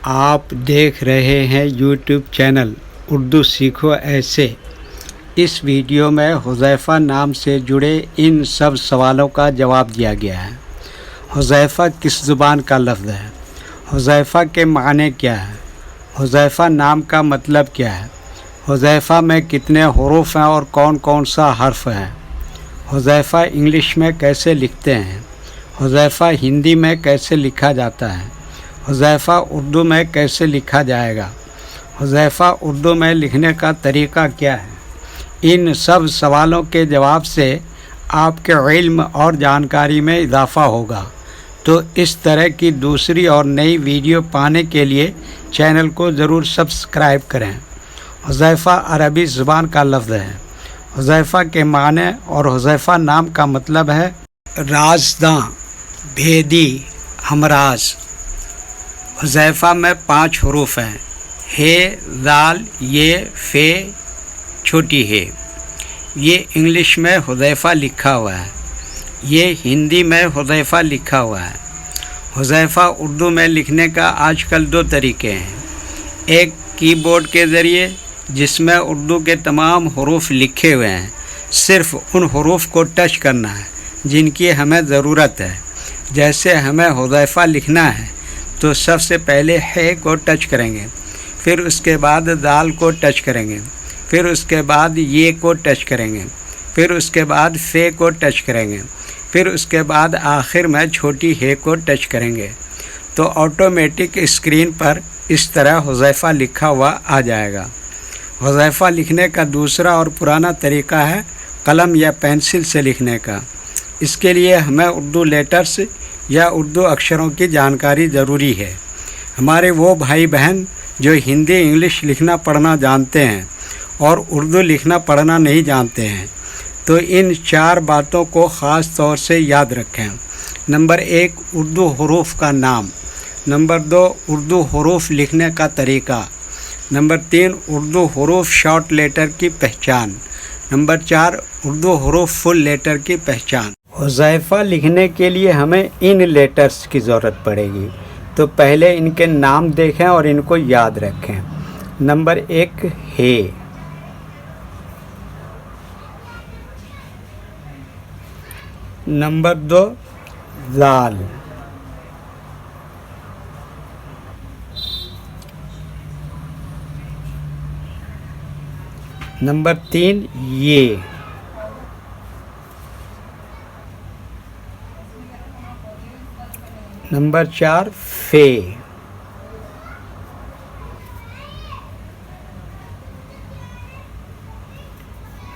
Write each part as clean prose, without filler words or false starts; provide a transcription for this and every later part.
آپ دیکھ رہے ہیں یوٹیوب چینل اردو سیکھو ایسے۔ اس ویڈیو میں حذیفہ نام سے جڑے ان سب سوالوں کا جواب دیا گیا ہے۔ حذیفہ کس زبان کا لفظ ہے؟ حذیفہ کے معنی کیا ہے؟ حذیفہ نام کا مطلب کیا ہے؟ حذیفہ میں کتنے حروف ہیں اور کون کون سا حرف ہے؟ حذیفہ انگلش میں کیسے لکھتے ہیں؟ حذیفہ ہندی میں کیسے لکھا جاتا ہے؟ حذیفہ اردو میں کیسے لکھا جائے گا؟ حذیفہ اردو میں لکھنے کا طریقہ کیا ہے؟ ان سب سوالوں کے جواب سے آپ کے علم اور جانکاری میں اضافہ ہوگا۔ تو اس طرح کی دوسری اور نئی ویڈیو پانے کے لیے چینل کو ضرور سبسکرائب کریں۔ حذیفہ عربی زبان کا لفظ ہے۔ حذیفہ کے معنی اور حذیفہ نام کا مطلب ہے رازداں، بھیدی، ہمراز۔ حذیفہ میں 5 حروف ہیں: ہے، ذال، یہ، فے، چھوٹی ہے۔ یہ انگلش میں حذیفہ لکھا ہوا ہے۔ یہ ہندی میں حذیفہ لکھا ہوا ہے۔ حذیفہ اردو میں لکھنے کا آج کل 2 طریقے ہیں۔ ایک کی بورڈ کے ذریعے، جس میں اردو کے تمام حروف لکھے ہوئے ہیں، صرف ان حروف کو ٹچ کرنا ہے جن کی ہمیں ضرورت ہے۔ جیسے ہمیں حذیفہ لکھنا ہے تو سب سے پہلے ہے کو ٹچ کریں گے، پھر اس کے بعد ذال کو ٹچ کریں گے، پھر اس کے بعد یہ کو ٹچ کریں گے، پھر اس کے بعد فے کو ٹچ کریں گے، پھر اس کے بعد آخر میں چھوٹی ہے کو ٹچ کریں گے، تو آٹومیٹک اسکرین پر اس طرح حذیفہ لکھا ہوا آ جائے گا۔ حذیفہ لکھنے کا دوسرا اور پرانا طریقہ ہے قلم یا پینسل سے لکھنے کا۔ اس کے لیے ہمیں اردو لیٹرز یا اردو اکشروں کی جانکاری ضروری ہے۔ ہمارے وہ بھائی بہن جو ہندی انگلش لکھنا پڑھنا جانتے ہیں اور اردو لکھنا پڑھنا نہیں جانتے ہیں، تو ان 4 باتوں کو خاص طور سے یاد رکھیں۔ نمبر 1، اردو حروف کا نام۔ نمبر 2، اردو حروف لکھنے کا طریقہ۔ نمبر 3، اردو حروف شارٹ لیٹر کی پہچان۔ نمبر 4، اردو حروف فل لیٹر کی پہچان۔ حذیفہ لکھنے کے لیے ہمیں ان لیٹرز کی ضرورت پڑے گی، تو پہلے ان کے نام دیکھیں اور ان کو یاد رکھیں۔ نمبر 1، ہے۔ نمبر 2، ذال۔ نمبر 3، یہ۔ نمبر 4، فے۔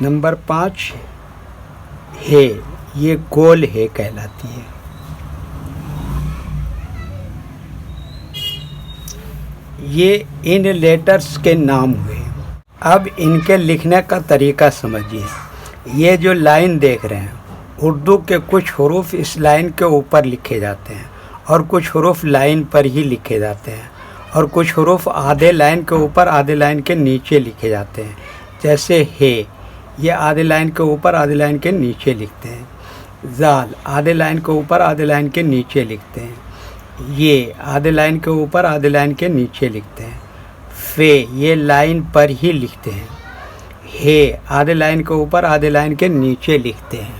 نمبر 5، ہے۔ یہ گول ہے کہلاتی ہے۔ یہ ان لیٹرز کے نام ہوئے۔ اب ان کے لکھنے کا طریقہ سمجھیے۔ یہ جو لائن دیکھ رہے ہیں، اردو کے کچھ حروف اس لائن کے اوپر لکھے جاتے ہیں اور کچھ حروف لائن پر ہی لکھے جاتے ہیں، اور کچھ حروف آدھے لائن کے اوپر آدھے لائن کے نیچے لکھے جاتے ہیں۔ جیسے ہے، یہ آدھے لائن کے اوپر آدھے لائن کے نیچے لکھتے ہیں۔ ذال، آدھے لائن کے اوپر آدھے لائن کے نیچے لکھتے ہیں۔ یہ، آدھے لائن کے اوپر آدھے لائن کے نیچے لکھتے ہیں۔ فے، یہ لائن پر ہی لکھتے ہیں۔ ہے، آدھے لائن کے اوپر آدھے لائن کے نیچے لکھتے ہیں۔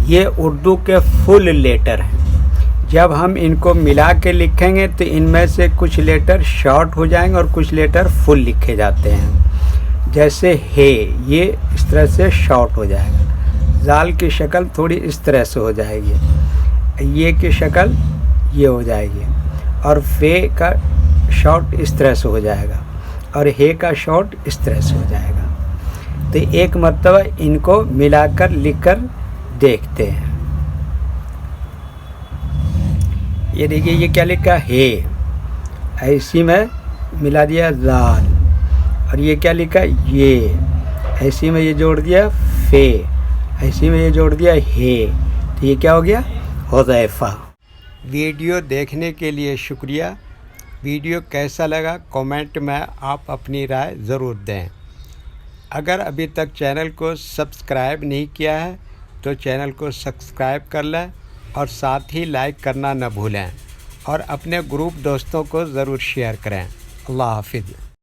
یہ اردو کے فل لیٹر ہیں۔ جب ہم ان کو ملا کے لکھیں گے تو ان میں سے کچھ لیٹر شارٹ ہو جائیں گے اور کچھ لیٹر فل لکھے جاتے ہیں۔ جیسے ہے، یہ اس طرح سے شارٹ ہو جائے گا۔ ذال کی شکل تھوڑی اس طرح سے ہو جائے گی، یہ کی شکل یہ ہو جائے گی، اور فے کا شارٹ اس طرح سے ہو جائے گا، اور ہے کا شارٹ اس طرح سے ہو جائے گا۔ تو ایک مرتبہ ان کو ملا کر لکھ کر دیکھتے ہیں۔ یہ دیکھیے، یہ کیا لکھا ہے، ایسی میں ملا دیا ذال، اور یہ کیا لکھا، یہ ایسی میں یہ جوڑ دیا فے، ایسی میں یہ جوڑ دیا ہے، تو یہ کیا ہو گیا، حذیفہ۔ ویڈیو دیکھنے کے لیے شکریہ۔ ویڈیو کیسا لگا کمنٹ میں آپ اپنی رائے ضرور دیں۔ اگر ابھی تک چینل کو سبسکرائب نہیں کیا ہے تو چینل کو سبسکرائب کر لیں اور ساتھ ہی لائک کرنا نہ بھولیں، اور اپنے گروپ دوستوں کو ضرور شیئر کریں۔ اللہ حافظ۔